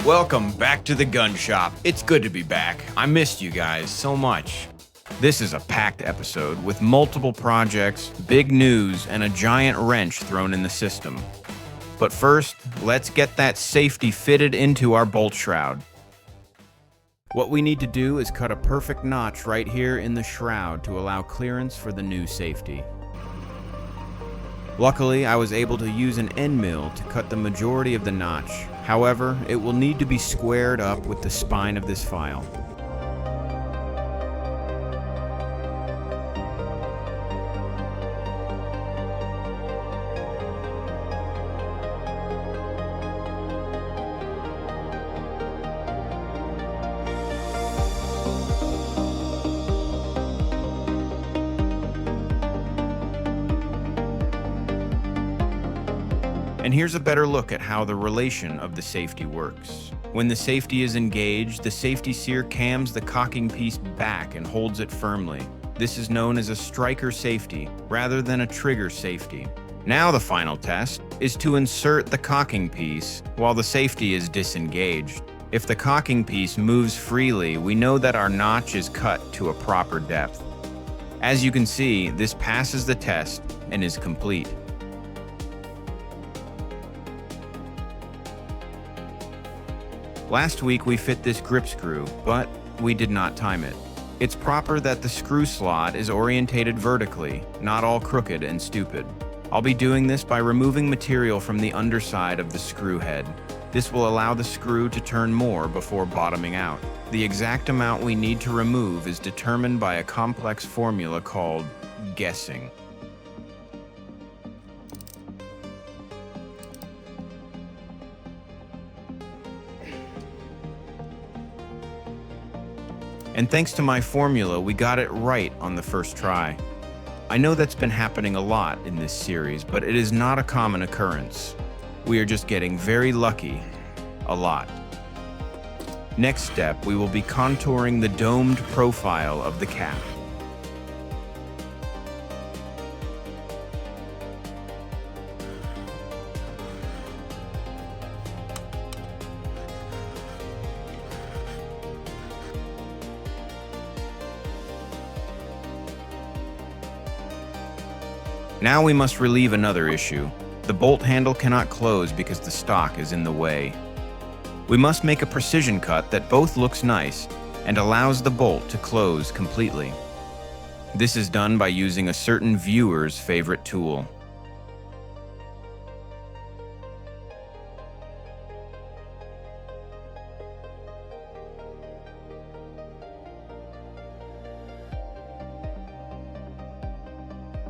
Welcome back to the gun shop. It's good to be back. I missed you guys so much. This is a packed episode with multiple projects, big news, and a giant wrench thrown in the system. But first, let's get that safety fitted into our bolt shroud. What we need to do is cut a perfect notch right here in the shroud to allow clearance for the new safety. Luckily, I was able to use an end mill to cut the majority of the notch. However, it will need to be squared up with the spine of this file. And here's a better look at how the relation of the safety works. When the safety is engaged, the safety sear cams the cocking piece back and holds it firmly. This is known as a striker safety rather than a trigger safety. Now the final test is to insert the cocking piece while the safety is disengaged. If the cocking piece moves freely, we know that our notch is cut to a proper depth. As you can see, this passes the test and is complete. Last week we fit this grip screw, but we did not time it. It's proper that the screw slot is orientated vertically, not all crooked and stupid. I'll be doing this by removing material from the underside of the screw head. This will allow the screw to turn more before bottoming out. The exact amount we need to remove is determined by a complex formula called guessing. And thanks to my formula, we got it right on the first try. I know that's been happening a lot in this series, but it is not a common occurrence. We are just getting very lucky, a lot. Next step, we will be contouring the domed profile of the cap. Now we must relieve another issue. The bolt handle cannot close because the stock is in the way. We must make a precision cut that both looks nice and allows the bolt to close completely. This is done by using a certain viewer's favorite tool.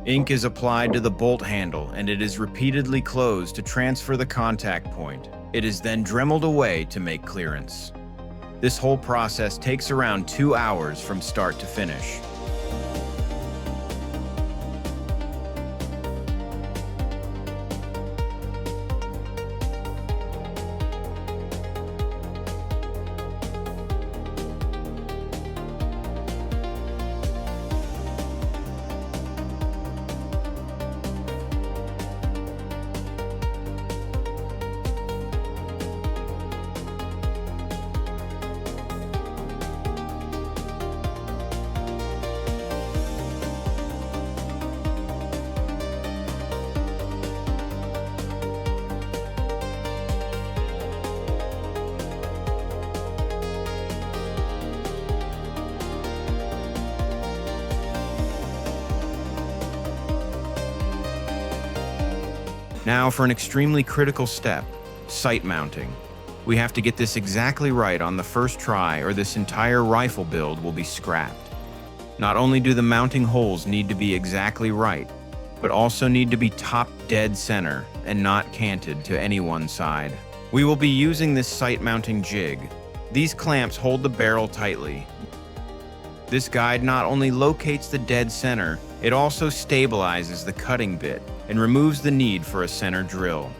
Ink is applied to the bolt handle and it is repeatedly closed to transfer the contact point. It is then dremeled away to make clearance. This whole process takes around 2 hours from start to finish. Now for an extremely critical step, sight mounting. We have to get this exactly right on the first try or this entire rifle build will be scrapped. Not only do the mounting holes need to be exactly right, but also need to be top dead center and not canted to any one side. We will be using this sight mounting jig. These clamps hold the barrel tightly. This guide not only locates the dead center, it also stabilizes the cutting bit and removes the need for a center drill.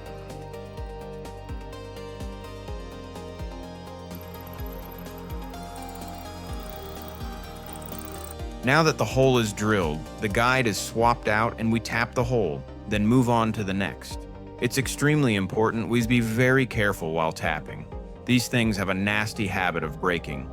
Now that the hole is drilled, the guide is swapped out and we tap the hole, then move on to the next. It's extremely important we be very careful while tapping. These things have a nasty habit of breaking.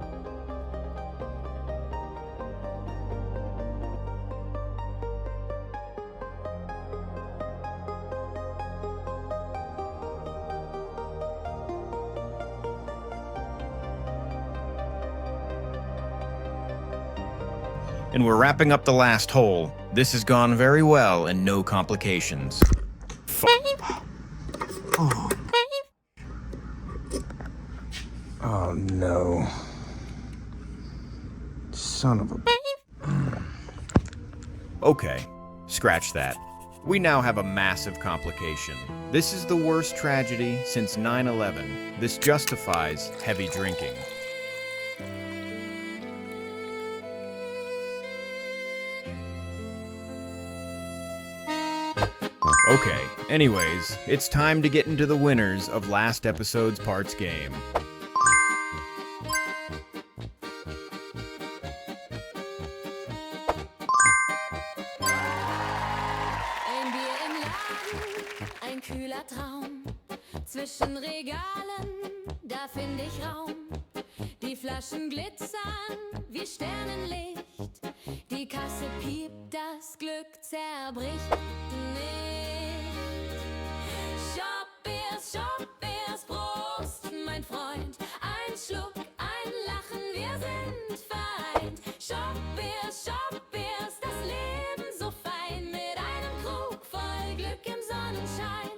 And we're wrapping up the last hole. This has gone very well and no complications. Oh no. Son of a... Okay, scratch that. We now have a massive complication. This is the worst tragedy since 9/11. This justifies heavy drinking. Okay, anyways, it's time to get into the winners of last episode's parts game. Ein Bier im Laden, ein kühler Traum. Zwischen Regalen, da find ich Raum. Die Flaschen glitzern wie Sternenlicht. Die Kasse piept, das Glück zerbricht nicht. Shop Beers, Prost, mein Freund. Ein Schluck, ein Lachen, wir sind vereint. Shop Beers, das Leben so fein. Mit einem Krug voll Glück im Sonnenschein.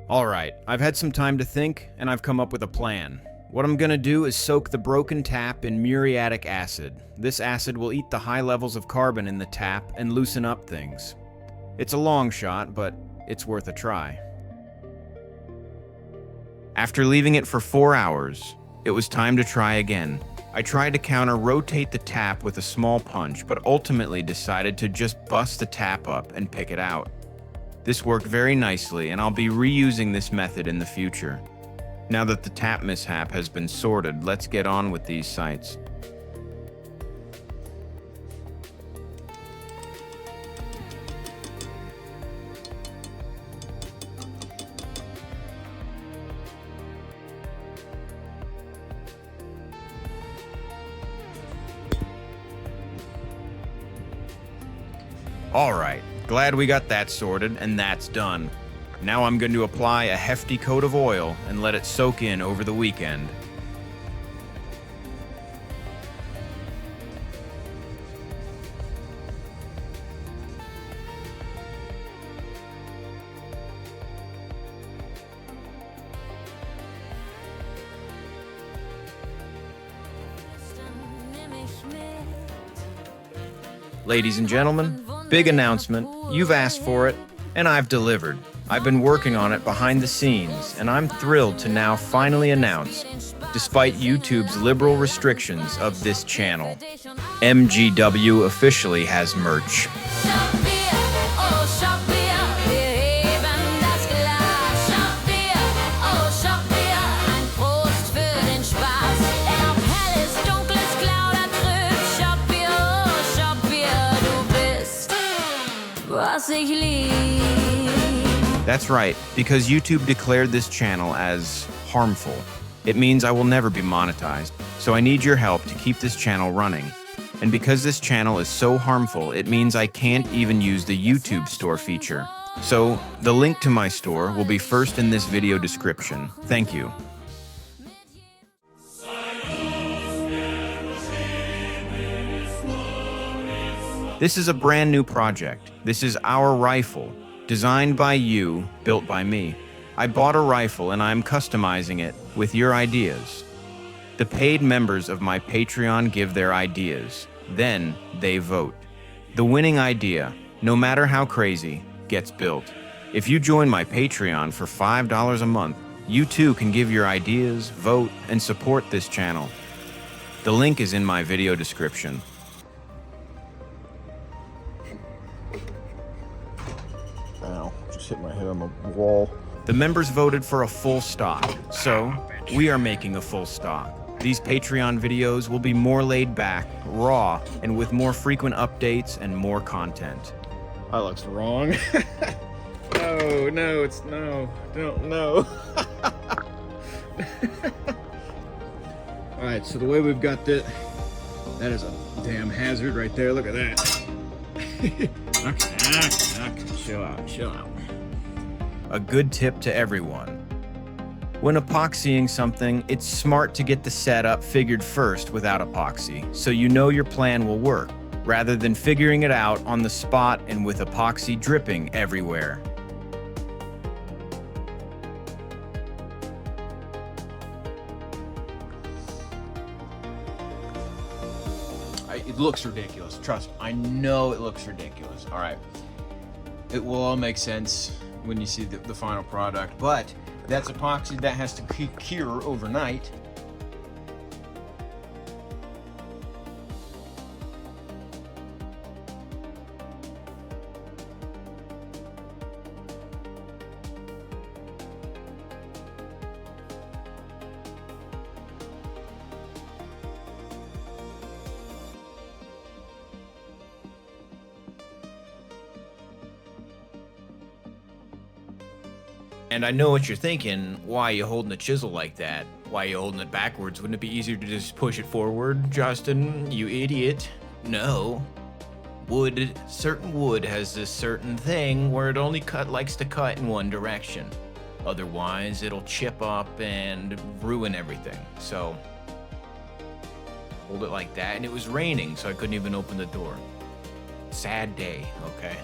Alright, I've had some time to think, and I've come up with a plan. What I'm gonna do is soak the broken tap in muriatic acid. This acid will eat the high levels of carbon in the tap and loosen up things. It's a long shot, but it's worth a try. After leaving it for 4 hours, it was time to try again. I tried to counter-rotate the tap with a small punch, but ultimately decided to just bust the tap up and pick it out. This worked very nicely, and I'll be reusing this method in the future. Now that the tap mishap has been sorted, let's get on with these sights. Alright, glad we got that sorted, and that's done. Now I'm going to apply a hefty coat of oil and let it soak in over the weekend. Ladies and gentlemen, big announcement. You've asked for it, and I've delivered. I've been working on it behind the scenes, and I'm thrilled to now finally announce, despite YouTube's liberal restrictions of this channel, MGW officially has merch. That's right, because YouTube declared this channel as harmful. It means I will never be monetized, so I need your help to keep this channel running. And because this channel is so harmful, it means I can't even use the YouTube store feature. So, the link to my store will be first in this video description. Thank you. This is a brand new project. This is our rifle. Designed by you, built by me. I bought a rifle and I'm customizing it with your ideas. The paid members of my Patreon give their ideas. Then they vote. The winning idea, no matter how crazy, gets built. If you join my Patreon for $5 a month, you too can give your ideas, vote, and support this channel. The link is in my video description. Ow, just hit my head on the wall. The members voted for a full stock, so we are making a full stock. These Patreon videos will be more laid back, raw, and with more frequent updates and more content. That looks wrong. No, it's no. Don't, no. Alright, so the way we've got this, that is a damn hazard right there. Look at that. Okay, chill out. A good tip to everyone. When epoxying something, it's smart to get the setup figured first without epoxy, so you know your plan will work, rather than figuring it out on the spot and with epoxy dripping everywhere. It looks ridiculous. Trust me. I know it looks ridiculous. All right. It will all make sense when you see the final product, but that's epoxy that has to cure overnight. And I know what you're thinking, why are you holding a chisel like that? Why are you holding it backwards? Wouldn't it be easier to just push it forward, Justin, you idiot? No. Certain wood has this certain thing where it only likes to cut in one direction. Otherwise, it'll chip up and ruin everything. So, hold it like that, and it was raining, so I couldn't even open the door. Sad day, okay?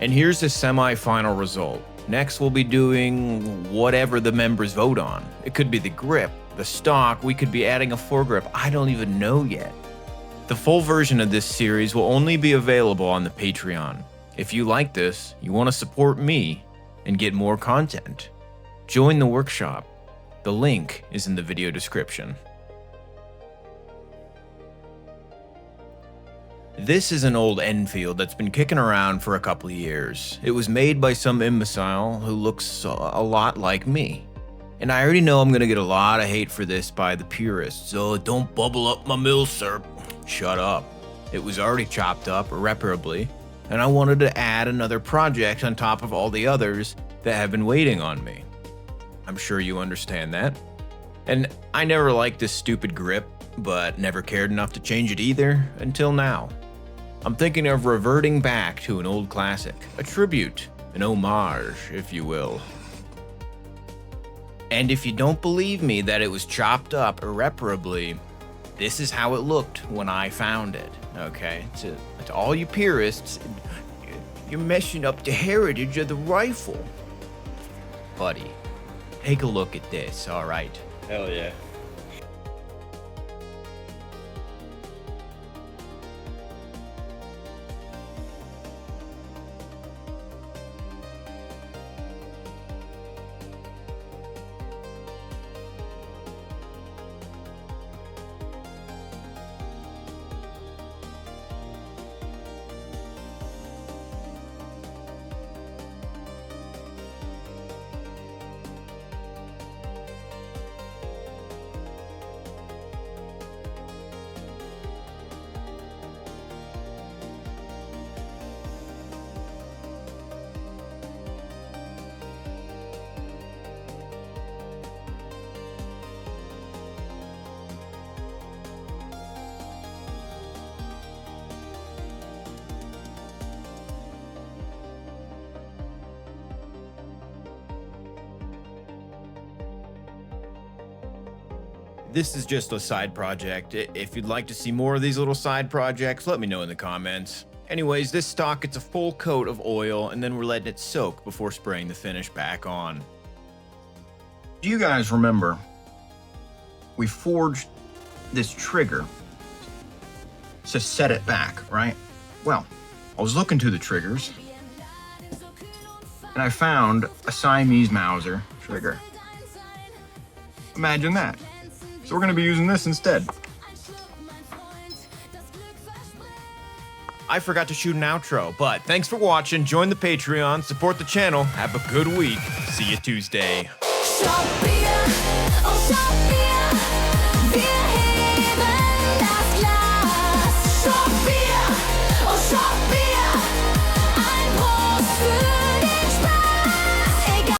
And here's the semi-final result. Next, we'll be doing whatever the members vote on. It could be the grip, the stock, we could be adding a foregrip, I don't even know yet. The full version of this series will only be available on the Patreon. If you like this, you want to support me, and get more content, join the workshop. The link is in the video description. This is an old Enfield that's been kicking around for a couple of years. It was made by some imbecile who looks a lot like me. And I already know I'm gonna get a lot of hate for this by the purists. So don't bubble up my mill, sir. Shut up. It was already chopped up irreparably, and I wanted to add another project on top of all the others that have been waiting on me. I'm sure you understand that. And I never liked this stupid grip, but never cared enough to change it either until now. I'm thinking of reverting back to an old classic, a tribute, an homage, if you will. And if you don't believe me that it was chopped up irreparably, this is how it looked when I found it, okay? To all you purists, you're messing up the heritage of the rifle. Buddy, take a look at this, all right? Hell yeah. This is just a side project. If you'd like to see more of these little side projects, let me know in the comments. Anyways, this stock gets a full coat of oil, and then we're letting it soak before spraying the finish back on. Do you guys remember we forged this trigger to set it back, right? Well, I was looking through the triggers, and I found a Siamese Mauser trigger. Imagine that. So we're gonna be using this instead. Ein Schluck, mein Freund, das Glück verspricht. I forgot to shoot an outro, but thanks for watching. Join the Patreon, support the channel. Have a good week. See you Tuesday. Shop Beer, oh Shop Beer.